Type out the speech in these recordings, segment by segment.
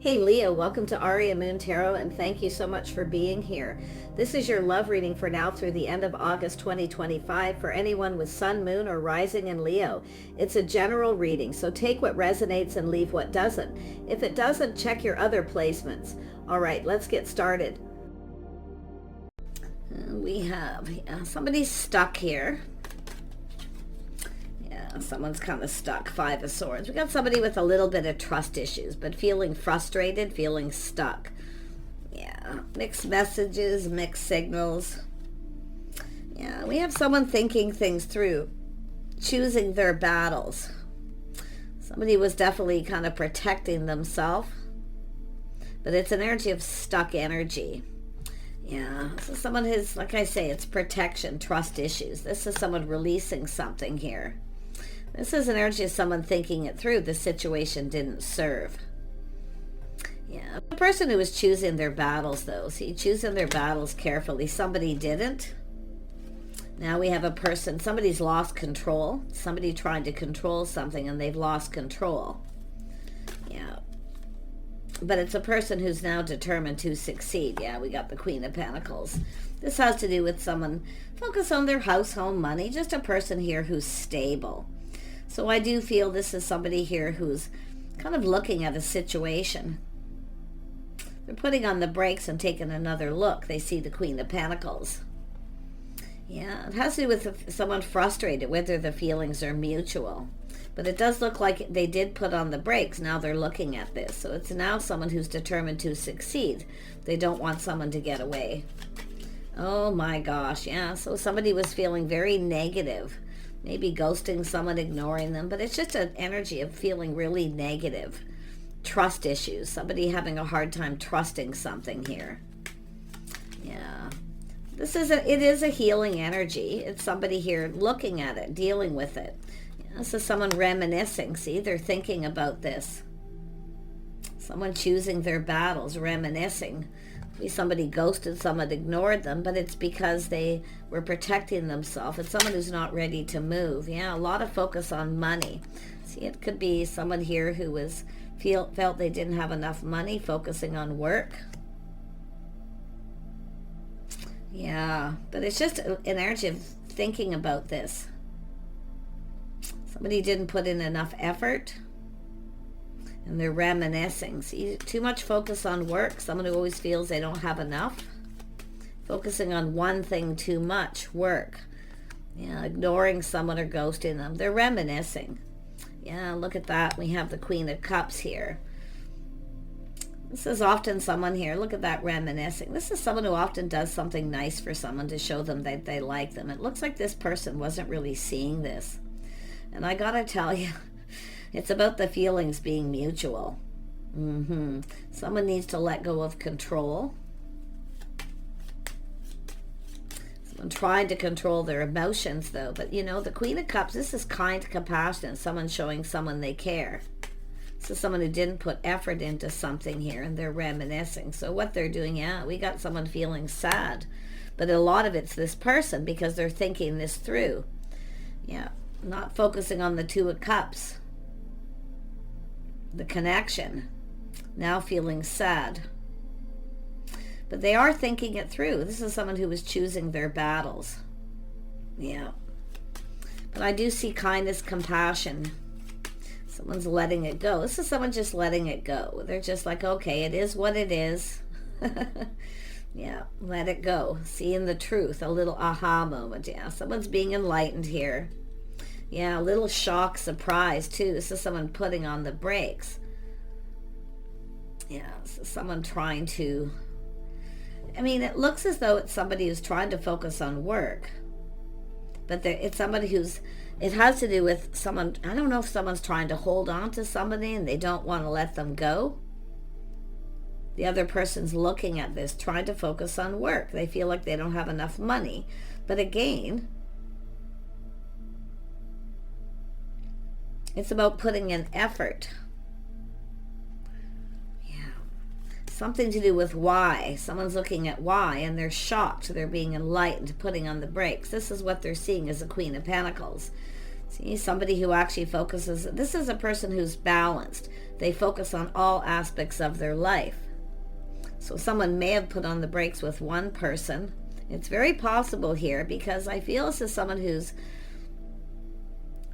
Hey Leo, welcome to Aria Moon Tarot, and thank you so much for being here. This is your love reading for now through the end of August 2025 for anyone with Sun, Moon, or Rising in Leo. It's a general reading, so take what resonates and leave what doesn't. If it doesn't, check your other placements. All right, let's get started. We have somebody's stuck here. Someone's kind of stuck. Five of Swords. We got somebody with a little bit of trust issues, but feeling frustrated, feeling stuck. Yeah, mixed messages, mixed signals. Yeah, we have someone thinking things through, choosing their battles. Somebody was definitely kind of protecting themselves, but it's an energy of stuck energy. Yeah, so someone has, like I say, it's protection, trust issues. This is someone releasing something here. This is an energy of someone thinking it through. The situation didn't serve. Yeah, the person who was choosing their battles, though, see, choosing their battles carefully. Somebody didn't. Now we have a person, somebody's lost control. Somebody trying to control something and they've lost control. Yeah. But it's a person who's now determined to succeed. Yeah, we got the Queen of Pentacles. This has to do with someone focus on their house, home, money. Just a person here who's stable. So I do feel this is somebody here who's kind of looking at a situation. They're putting on the brakes and taking another look. They see the Queen of Pentacles. Yeah, it has to do with someone frustrated, whether the feelings are mutual. But it does look like they did put on the brakes. Now they're looking at this. So it's now someone who's determined to succeed. They don't want someone to get away. Oh my gosh, yeah. So somebody was feeling very negative. Maybe ghosting someone, ignoring them, but it's just an energy of feeling really negative. Trust issues. Somebody having a hard time trusting something here. Yeah. It is a healing energy. It's somebody here looking at it, dealing with it. Yeah, this is someone reminiscing. See, they're thinking about this. Someone choosing their battles, reminiscing. Somebody ghosted, someone ignored them, but it's because they were protecting themselves. It's someone who's not ready to move. Yeah, a lot of focus on money. See, it could be someone here who was felt they didn't have enough money, focusing on work. Yeah, but it's just an energy of thinking about this. Somebody didn't put in enough effort. And they're reminiscing. See, too much focus on work. Someone who always feels they don't have enough. Focusing on one thing too much. Work. Yeah, ignoring someone or ghosting them. They're reminiscing. Yeah, look at that. We have the Queen of Cups here. This is often someone here. Look at that, reminiscing. This is someone who often does something nice for someone to show them that they like them. It looks like this person wasn't really seeing this. And I gotta tell you, it's about the feelings being mutual. Someone needs to let go of control. Someone trying to control their emotions, though. But, you know, the Queen of Cups, this is kind, compassionate. Someone showing someone they care. This is someone who didn't put effort into something here, and they're reminiscing. So what they're doing, yeah, we got someone feeling sad. But a lot of it's this person because they're thinking this through. Yeah, not focusing on the Two of Cups. The connection, now feeling sad. But they are thinking it through. This is someone who was choosing their battles. Yeah. But I do see kindness, compassion. Someone's letting it go. This is someone just letting it go. They're just like, okay, it is what it is. Yeah, let it go. Seeing the truth, a little aha moment. Yeah, someone's being enlightened here. Yeah, a little shock, surprise, too. This is someone putting on the brakes. Yeah, so someone trying to... I mean, it looks as though it's somebody who's trying to focus on work. But it's somebody who's... It has to do with someone... I don't know if someone's trying to hold on to somebody and they don't want to let them go. The other person's looking at this, trying to focus on work. They feel like they don't have enough money. But again... It's about putting in effort. Yeah. Something to do with why. Someone's looking at why and they're shocked. They're being enlightened, putting on the brakes. This is what they're seeing as the Queen of Pentacles. See, somebody who actually focuses, this is a person who's balanced. They focus on all aspects of their life. So someone may have put on the brakes with one person. It's very possible here because I feel this is someone who's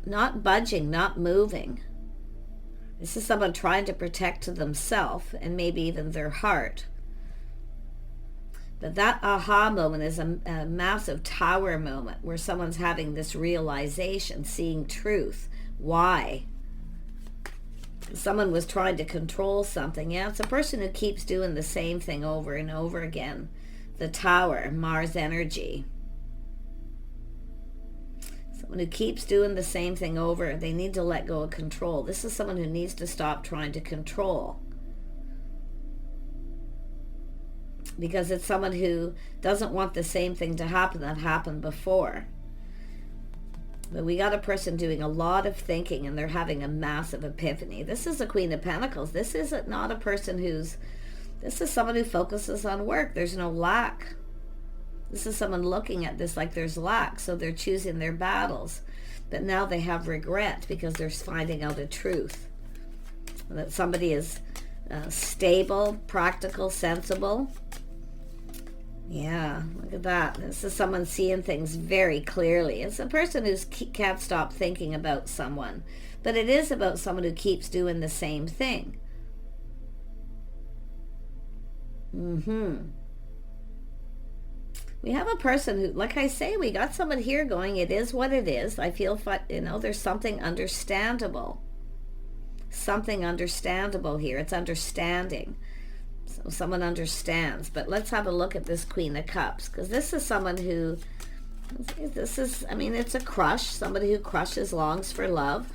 not budging, not moving. This is someone trying to protect themselves and maybe even their heart. But that aha moment is a massive tower moment where someone's having this realization, seeing truth. Why? Someone was trying to control something. Yeah, it's a person who keeps doing the same thing over and over again. The Tower, Mars energy. Someone who keeps doing the same thing over, they need to let go of control. This is someone who needs to stop trying to control. Because it's someone who doesn't want the same thing to happen that happened before. But we got a person doing a lot of thinking and they're having a massive epiphany. This is the Queen of Pentacles. This is not a person this is someone who focuses on work. There's no lack. This is someone looking at this like there's lack, so they're choosing their battles. But now they have regret because they're finding out a truth. That somebody is stable, practical, sensible. Yeah, look at that. This is someone seeing things very clearly. It's a person who can't stop thinking about someone. But it is about someone who keeps doing the same thing. We have a person who, like I say, we got someone here going, it is what it is. I feel, there's something understandable. Something understandable here. It's understanding. So someone understands. But let's have a look at this Queen of Cups, because this is someone who, it's a crush. Somebody who crushes, longs for love.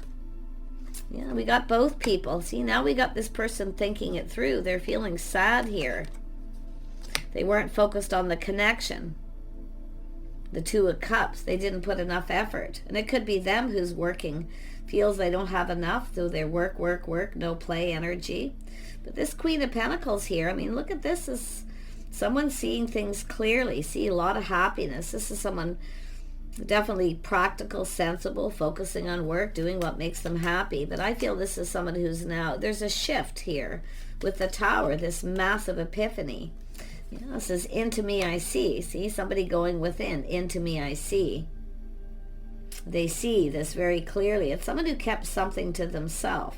Yeah, we got both people. See, now we got this person thinking it through. They're feeling sad here. They weren't focused on the connection. The Two of Cups, they didn't put enough effort. And it could be them who's working, feels they don't have enough, so they work, no play energy. But this Queen of Pentacles here, look at this, is someone seeing things clearly, see a lot of happiness. This is someone definitely practical, sensible, focusing on work, doing what makes them happy. But I feel this is someone who's now, there's a shift here with the Tower, this massive epiphany. Yeah, this is into me I see. See, somebody going within. Into me I see. They see this very clearly. It's someone who kept something to themselves.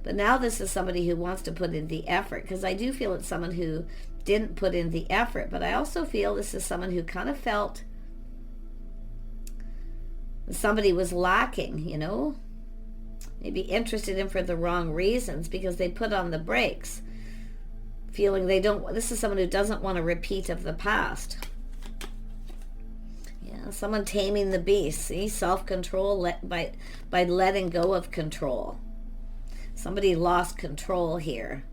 But now this is somebody who wants to put in the effort, because I do feel it's someone who didn't put in the effort. But I also feel this is someone who kind of felt somebody was lacking, maybe interested in for the wrong reasons, because they put on the brakes. Feeling this is someone who doesn't want a repeat of the past. Yeah, someone taming the beast. See, self-control by letting go of control. Somebody lost control here.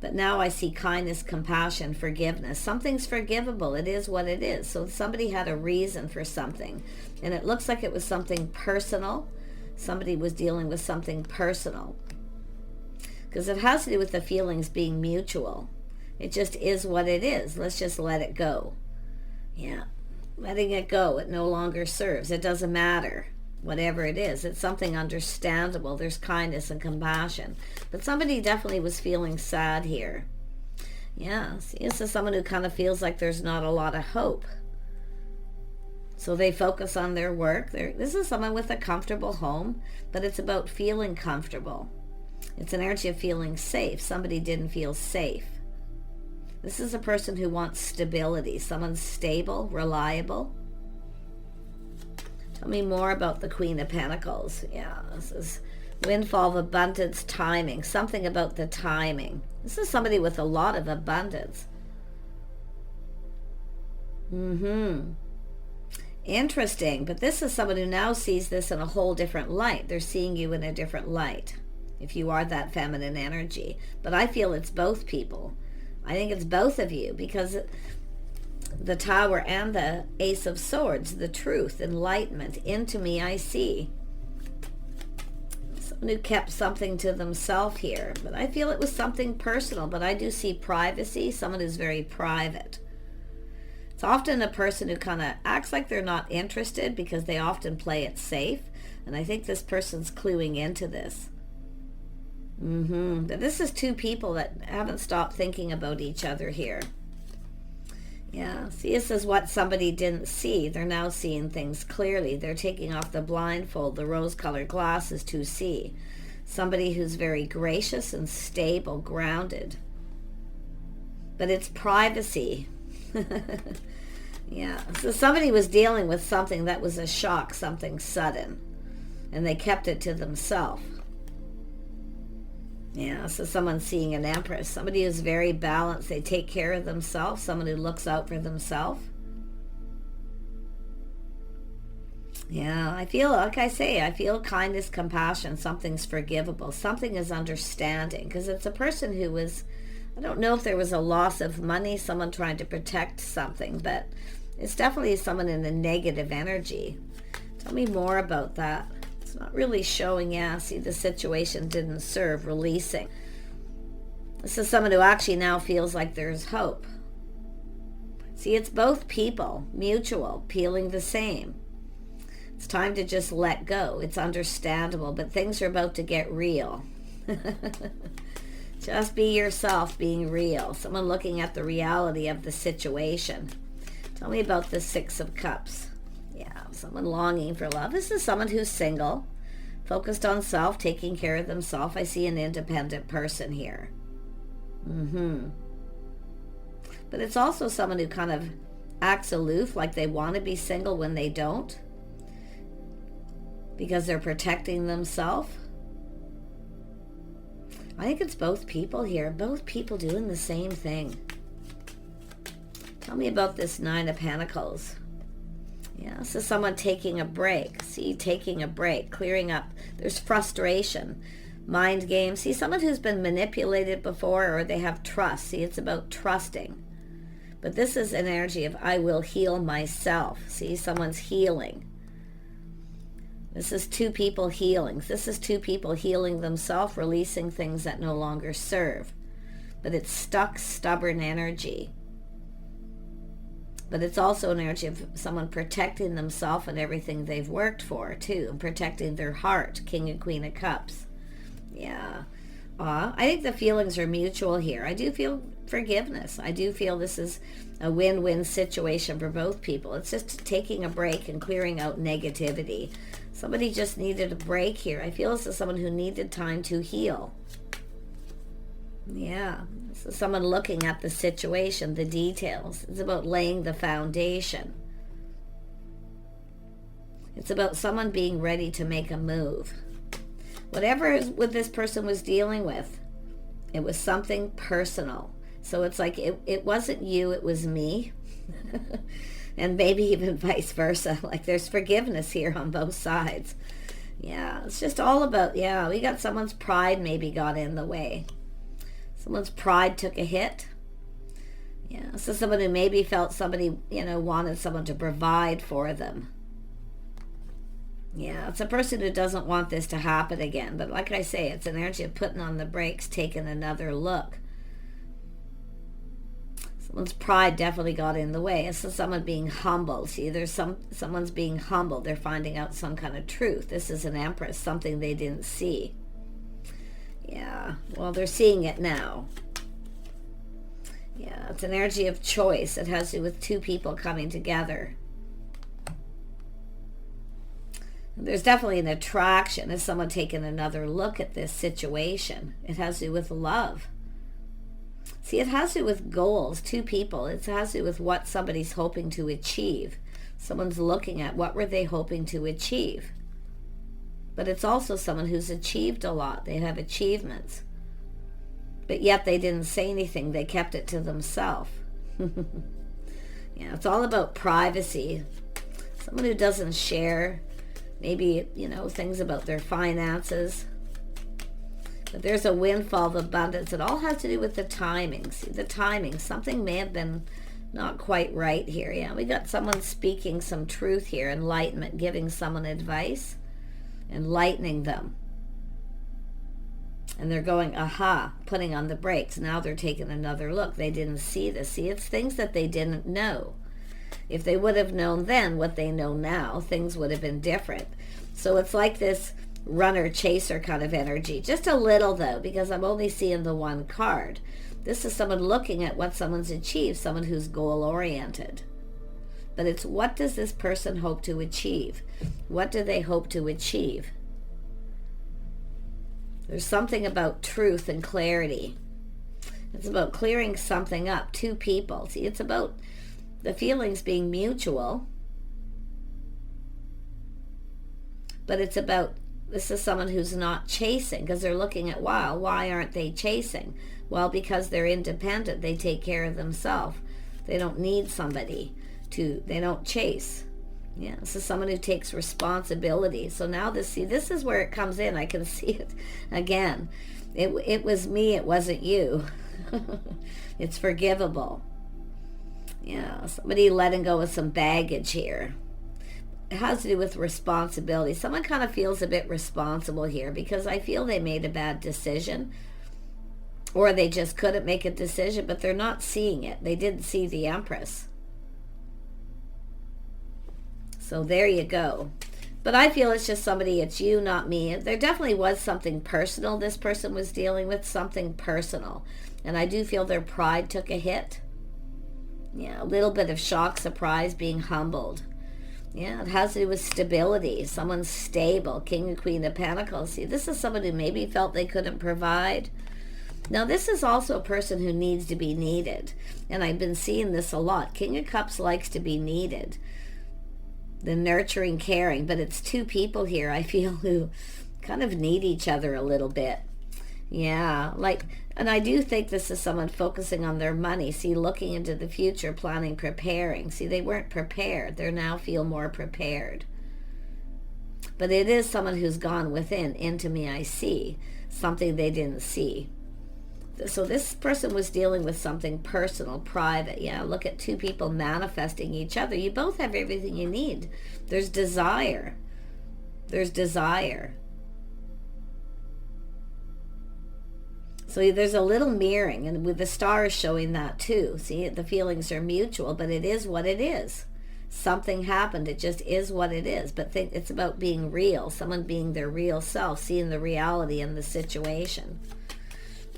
But now I see kindness, compassion, forgiveness. Something's forgivable. It is what it is. So somebody had a reason for something. And it looks like it was something personal. Somebody was dealing with something personal. Because it has to do with the feelings being mutual. It just is what it is. Let's just let it go. Yeah. Letting it go. It no longer serves. It doesn't matter. Whatever it is. It's something understandable. There's kindness and compassion. But somebody definitely was feeling sad here. Yeah. See, this is someone who kind of feels like there's not a lot of hope. So they focus on their work. This is someone with a comfortable home. But it's about feeling comfortable. It's an energy of feeling safe. Somebody didn't feel safe. This is a person who wants stability. Someone stable, reliable. Tell me more about the Queen of Pentacles. Yeah, this is windfall of abundance, timing. Something about the timing. This is somebody with a lot of abundance. Interesting. But this is someone who now sees this in a whole different light. They're seeing you in a different light. If you are that feminine energy. But I feel it's both people. I think it's both of you, because the Tower and the Ace of Swords, the truth, enlightenment, into me I see. Someone who kept something to themselves here. But I feel it was something personal, but I do see privacy, someone who's very private. It's often a person who kind of acts like they're not interested because they often play it safe. And I think this person's cluing into this. But this is two people that haven't stopped thinking about each other here. Yeah, see, this is what somebody didn't see. They're now seeing things clearly. They're taking off the blindfold, the rose-colored glasses to see. Somebody who's very gracious and stable, grounded. But it's privacy. Yeah, so somebody was dealing with something that was a shock, something sudden. And they kept it to themselves. Yeah, so someone's seeing an Empress. Somebody who's very balanced. They take care of themselves. Someone who looks out for themselves. Yeah, I feel, like I say, I feel kindness, compassion. Something's forgivable. Something is understanding. Because it's a person who was, I don't know if there was a loss of money, someone trying to protect something, but it's definitely someone in a negative energy. Tell me more about that. It's not really showing. Yeah, see, the situation didn't serve. Releasing. This is someone who actually now feels like there's hope. See, it's both people, mutual, feeling the same. It's time to just let go. It's understandable, but things are about to get real. Just be yourself, being real. Someone looking at the reality of the situation. Tell me about the Six of Cups. Yeah, someone longing for love. This is someone who's single, focused on self, taking care of themselves. I see an independent person here. But it's also someone who kind of acts aloof, like they want to be single when they don't, because they're protecting themselves. I think it's both people here. Both people doing the same thing. Tell me about this Nine of Pentacles. Yeah, this is someone taking a break. See, taking a break, clearing up. There's frustration, mind games. See, someone who's been manipulated before, or they have trust. See, it's about trusting. But this is an energy of I will heal myself. See, someone's healing. This is two people healing. This is two people healing themselves, releasing things that no longer serve. But it's stuck, stubborn energy. But it's also an energy of someone protecting themselves and everything they've worked for, too. And protecting their heart, King and Queen of Cups. Yeah. I think the feelings are mutual here. I do feel forgiveness. I do feel this is a win-win situation for both people. It's just taking a break and clearing out negativity. Somebody just needed a break here. I feel this is someone who needed time to heal. Yeah, this is someone looking at the situation, the details. It's about laying the foundation. It's about someone being ready to make a move. Whatever this person was dealing with, it was something personal. So it's like it wasn't you, it was me. And maybe even vice versa. Like there's forgiveness here on both sides. Yeah, it's just all about, yeah, we got someone's pride maybe got in the way. Someone's pride took a hit. Yeah, so someone who maybe felt somebody, wanted someone to provide for them. Yeah, it's a person who doesn't want this to happen again. But like I say, it's an energy of putting on the brakes, taking another look. Someone's pride definitely got in the way. It's someone being humble. See, there's someone's being humble. They're finding out some kind of truth. This is an Empress, something they didn't see. Yeah, well, they're seeing it now. Yeah, it's an energy of choice. It has to do with two people coming together. There's definitely an attraction as someone taking another look at this situation. It has to do with love. See, it has to do with goals, two people. It has to do with what somebody's hoping to achieve. Someone's looking at what were they hoping to achieve. But it's also someone who's achieved a lot. They have achievements. But yet they didn't say anything. They kept it to themselves. Yeah, it's all about privacy. Someone who doesn't share, maybe, things about their finances. But there's a windfall of abundance. It all has to do with the timing. See, the timing. Something may have been not quite right here. Yeah, we got someone speaking some truth here. Enlightenment, giving someone advice. Enlightening them. And they're going, aha, putting on the brakes. Now they're taking another look. They didn't see this. See, it's things that they didn't know. If they would have known then what they know now, things would have been different. So it's like this runner chaser kind of energy. Just a little though, because I'm only seeing the one card. This is someone looking at what someone's achieved, someone who's goal oriented. But it's, what does this person hope to achieve? What do they hope to achieve? There's something about truth and clarity. It's about clearing something up. Two people. See, it's about the feelings being mutual. But it's about, this is someone who's not chasing, because they're looking at, wow, why aren't they chasing? Well, because they're independent. They take care of themselves. They don't need somebody to, they don't chase. Yeah, this is someone who takes responsibility. So now this is where it comes in. I can see it again. It was me, it wasn't you. It's forgivable. Yeah, somebody letting go of some baggage here. It has to do with responsibility. Someone kind of feels a bit responsible here because I feel they made a bad decision, or they just couldn't make a decision, but they're not seeing it. They didn't see the Empress. So there you go. But I feel it's just somebody, it's you, not me. There definitely was something personal this person was dealing with, something personal. And I do feel their pride took a hit. Yeah, a little bit of shock, surprise, being humbled. Yeah, it has to do with stability. Someone's stable. King and Queen of Pentacles. See, this is someone who maybe felt they couldn't provide. Now, this is also a person who needs to be needed. And I've been seeing this a lot. King of Cups likes to be needed. The nurturing, caring. But it's two people here, I feel, who kind of need each other a little bit. Yeah, like, and I do think this is someone focusing on their money. See, looking into the future, planning, preparing. See, they weren't prepared. They now feel more prepared. But it is someone who's gone within. Into me I see. Something they didn't see. So this person was dealing with something personal, private. Yeah, look at two people manifesting each other. You both have everything you need. There's desire. There's desire. So there's a little mirroring, and with the stars showing that too. See, the feelings are mutual, but it is what it is. Something happened. It just is what it is. But think it's about being real. Someone being their real self, seeing the reality in the situation.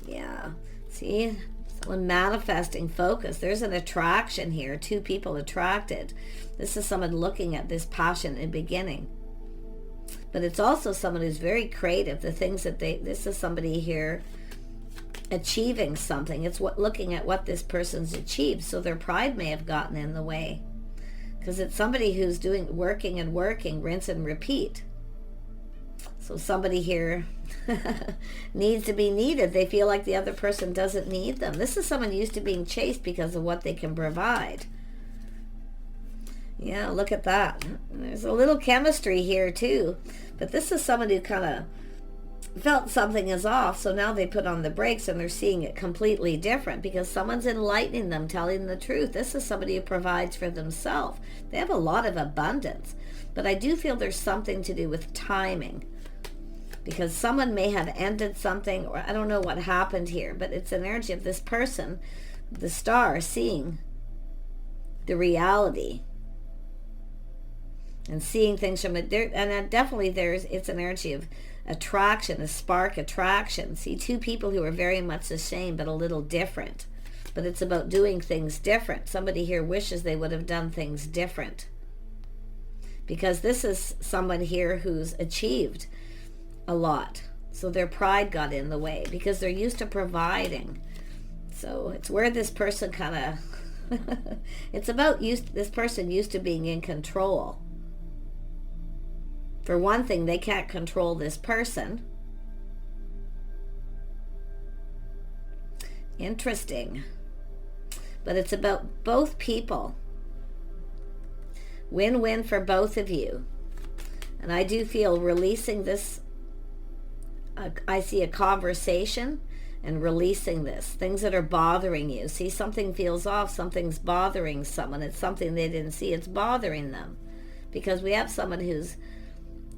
Yeah. See, someone manifesting focus. There's an attraction here. Two people attracted. This is someone looking at this passion in beginning. But it's also someone who's very creative. The things that this is somebody here achieving something. It's what, looking at what this person's achieved. So their pride may have gotten in the way, because it's somebody who's working and working, rinse and repeat. So somebody here needs to be needed. They feel like the other person doesn't need them. This is someone used to being chased because of what they can provide. Yeah, look at that. There's a little chemistry here too. But this is someone who kind of felt something is off, so now they put on the brakes and they're seeing it completely different because someone's enlightening them, telling them the truth. This is somebody who provides for themselves. They have a lot of abundance, but I do feel there's something to do with timing, because someone may have ended something, or I don't know what happened here, but it's an energy of this person, the star, seeing the reality and seeing things from it. And definitely it's an energy of attraction, a spark attraction. See, two people who are very much the same but a little different. But it's about doing things different. Somebody here wishes they would have done things different, because this is someone here who's achieved a lot. So their pride got in the way because they're used to providing. So it's where this person kind of it's about this person used to being in control. For one thing, they can't control this person. Interesting. But it's about both people. Win-win for both of you. And I do feel releasing this. I see a conversation and releasing this. Things that are bothering you. See, something feels off. Something's bothering someone. It's something they didn't see. It's bothering them. Because we have someone who's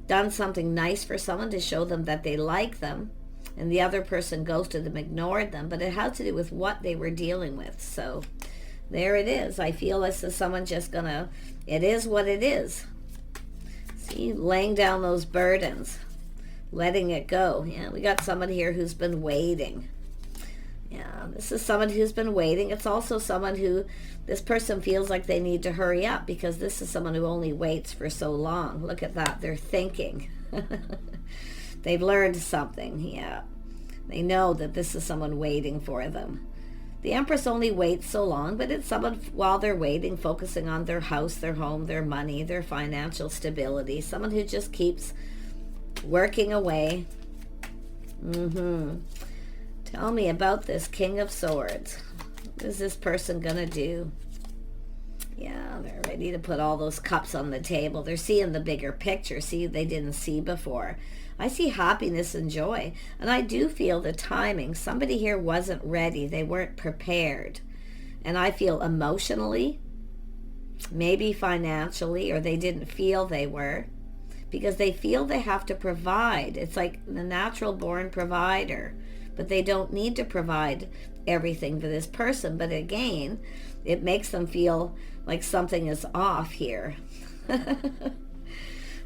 done something nice for someone to show them that they like them, and the other person ghosted them, ignored them, but it has to do with what they were dealing with. So There it is. I feel this is someone just gonna, it is what it is. See, laying down those burdens, letting it go. Yeah, we got someone here who's been waiting. Yeah, this is someone who's been waiting. It's also someone who, this person feels like they need to hurry up because this is someone who only waits for so long. Look at that. They're thinking. They've learned something. Yeah. They know that this is someone waiting for them. The Empress only waits so long, but it's someone, while they're waiting, focusing on their house, their home, their money, their financial stability. Someone who just keeps working away. Tell me about this King of Swords. What is this person going to do? Yeah, they're ready to put all those cups on the table. They're seeing the bigger picture. See, they didn't see before. I see happiness and joy. And I do feel the timing. Somebody here wasn't ready. They weren't prepared. And I feel emotionally, maybe financially, or they didn't feel they were. Because they feel they have to provide. It's like the natural born provider. But they don't need to provide everything for this person. But again, it makes them feel like something is off here.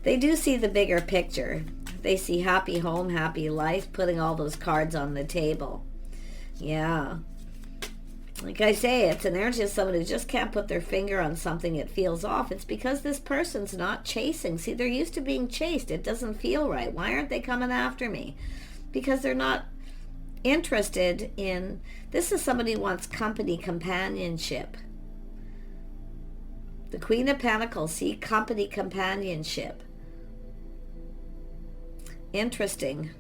They do see the bigger picture. They see happy home, happy life, putting all those cards on the table. Yeah. Like I say, it's an energy of someone who just can't put their finger on something it feels off. It's because this person's not chasing. See, they're used to being chased. It doesn't feel right. Why aren't they coming after me? Because they're not interested in, this is somebody who wants company, companionship. The Queen of Pentacles, see, company, companionship. Interesting.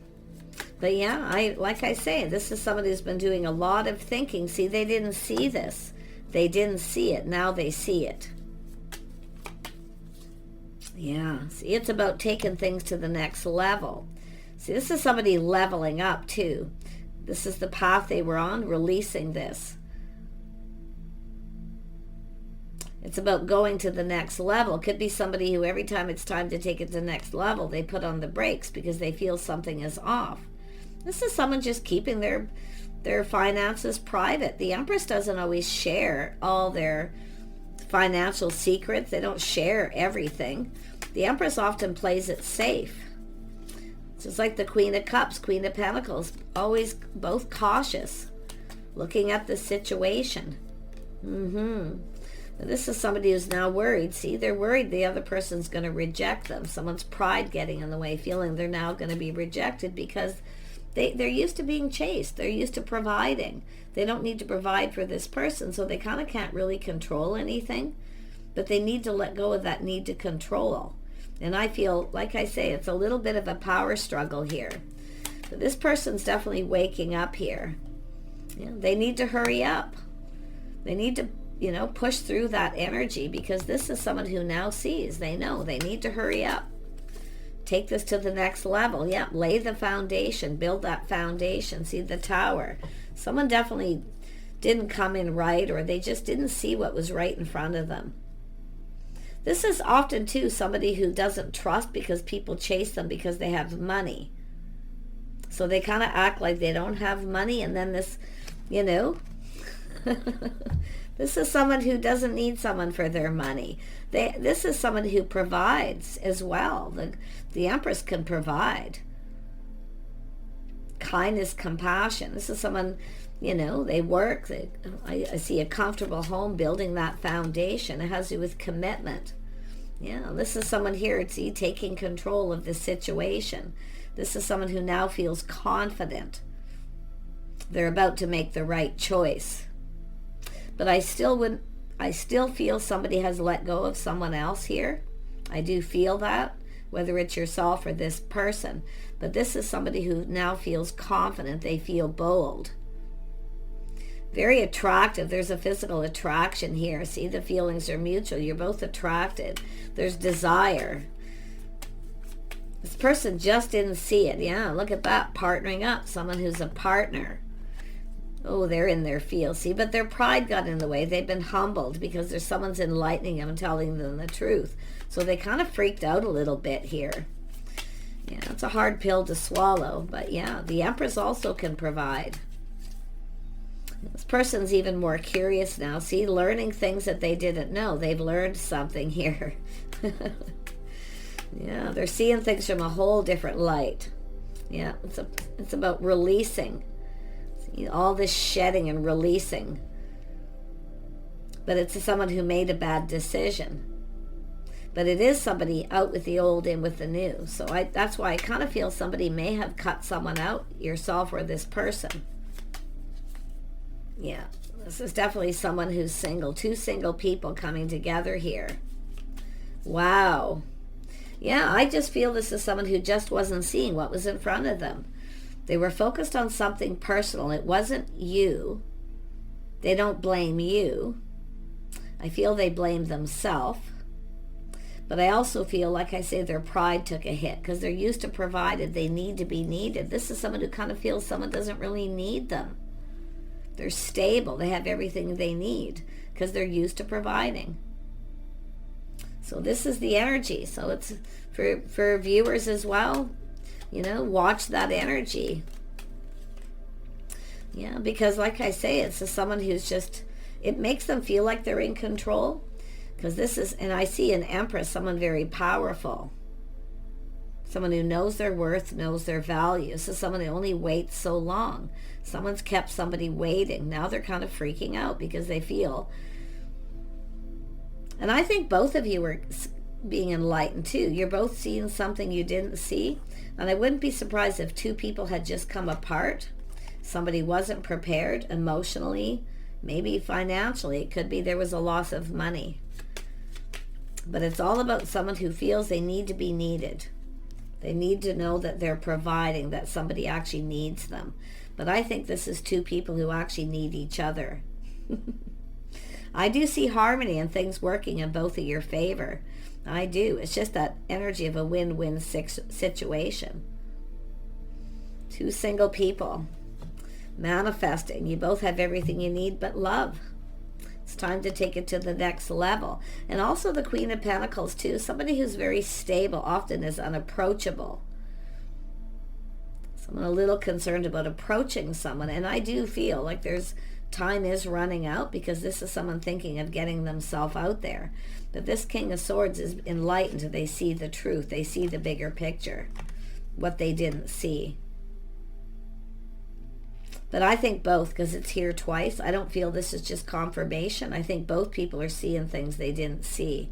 But yeah, like I say, this is somebody who's been doing a lot of thinking. See, they didn't see this. They didn't see it. Now they see it. Yeah, see, it's about taking things to the next level. See, this is somebody leveling up too. This is the path they were on, releasing this. It's about going to the next level. Could be somebody who every time it's time to take it to the next level, they put on the brakes because they feel something is off. This is someone just keeping their finances private. The Empress doesn't always share all their financial secrets. They don't share everything. The Empress often plays it safe. It's just like the Queen of Cups, Queen of Pentacles, always both cautious, looking at the situation. This is somebody who's now worried. See, they're worried the other person's going to reject them. Someone's pride getting in the way, feeling they're now going to be rejected because they're used to being chased. They're used to providing. They don't need to provide for this person, so they kind of can't really control anything. But they need to let go of that need to control. And I feel, like I say, it's a little bit of a power struggle here. But this person's definitely waking up here. They need to hurry up. They need to push through that energy because this is someone who now sees. They know they need to hurry up. Take this to the next level. Yeah, lay the foundation. Build that foundation. See the tower. Someone definitely didn't come in right, or they just didn't see what was right in front of them. This is often, too, somebody who doesn't trust because people chase them because they have money. So they kind of act like they don't have money, and then this, this is someone who doesn't need someone for their money. This is someone who provides as well. The Empress can provide. Kindness, compassion. This is someone, they work. I see a comfortable home, building that foundation. It has to do with commitment. Yeah, this is someone here, see, taking control of the situation. This is someone who now feels confident. They're about to make the right choice. But I still feel somebody has let go of someone else here. I do feel that, whether it's yourself or this person. But this is somebody who now feels confident. They feel bold. Very attractive. There's a physical attraction here. See, the feelings are mutual. You're both attracted. There's desire. This person just didn't see it. Yeah, look at that. Partnering up. Someone who's a partner. Oh, they're in their field, see? But their pride got in the way. They've been humbled because there's someone's enlightening them and telling them the truth. So they kind of freaked out a little bit here. Yeah, it's a hard pill to swallow. But yeah, the Empress also can provide. This person's even more curious now. See, learning things that they didn't know. They've learned something here. Yeah, they're seeing things from a whole different light. Yeah, it's about releasing. See, all this shedding and releasing. But it's someone who made a bad decision. But it is somebody out with the old, in with the new. So that's why I kind of feel somebody may have cut someone out, yourself or this person. Yeah, this is definitely someone who's single. Two single people coming together here. Wow. Yeah, I just feel this is someone who just wasn't seeing what was in front of them. They were focused on something personal. It wasn't you. They don't blame you. I feel they blame themselves. But I also feel, like I say, their pride took a hit because they're used to provided. They need to be needed. This is someone who kind of feels someone doesn't really need them. They're stable. They have everything they need because they're used to providing. So this is the energy. So it's for viewers as well. You know, watch that energy. Yeah, because like I say, it's someone who's just, it makes them feel like they're in control. Because this is, and I see an Empress, someone very powerful. Someone who knows their worth, knows their value. So someone who only waits so long. Someone's kept somebody waiting. Now they're kind of freaking out because they feel. And I think both of you are being enlightened too. You're both seeing something you didn't see. And I wouldn't be surprised if two people had just come apart. Somebody wasn't prepared emotionally, maybe financially. It could be there was a loss of money. But it's all about someone who feels they need to be needed. They need to know that they're providing, that somebody actually needs them. But I think this is two people who actually need each other. I do see harmony and things working in both of your favor. I do. It's just that energy of a win-win situation. Two single people manifesting. You both have everything you need but love. It's time to take it to the next level. And also the Queen of Pentacles too. Somebody who's very stable often is unapproachable. Someone a little concerned about approaching someone. And I do feel like there's time is running out because this is someone thinking of getting themselves out there. But this King of Swords is enlightened. They see the truth. They see the bigger picture. What they didn't see. But I think both, because it's here twice. I don't feel this is just confirmation. I think both people are seeing things they didn't see.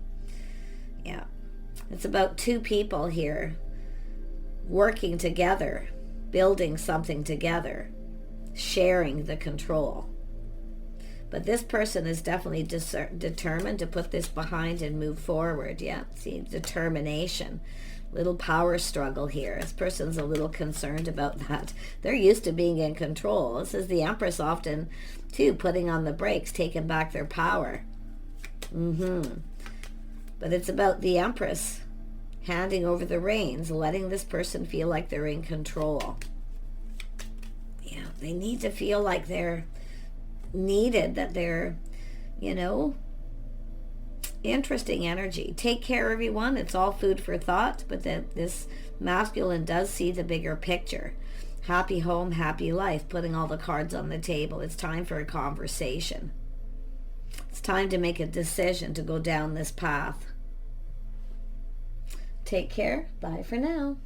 Yeah. It's about two people here working together, building something together, sharing the control. But this person is definitely determined to put this behind and move forward. Yeah, see, determination. Little power struggle here. This person's a little concerned about that. They're used to being in control. This is the Empress often, too, putting on the brakes, taking back their power. But it's about the Empress handing over the reins, letting this person feel like they're in control. Yeah, they need to feel like they're needed, that they're, you know, interesting energy. Take care, everyone. It's all food for thought, but that this masculine does see the bigger picture. Happy home, happy life, putting all the cards on the table. It's time for a conversation. It's time to make a decision to go down this path. Take care. Bye for now.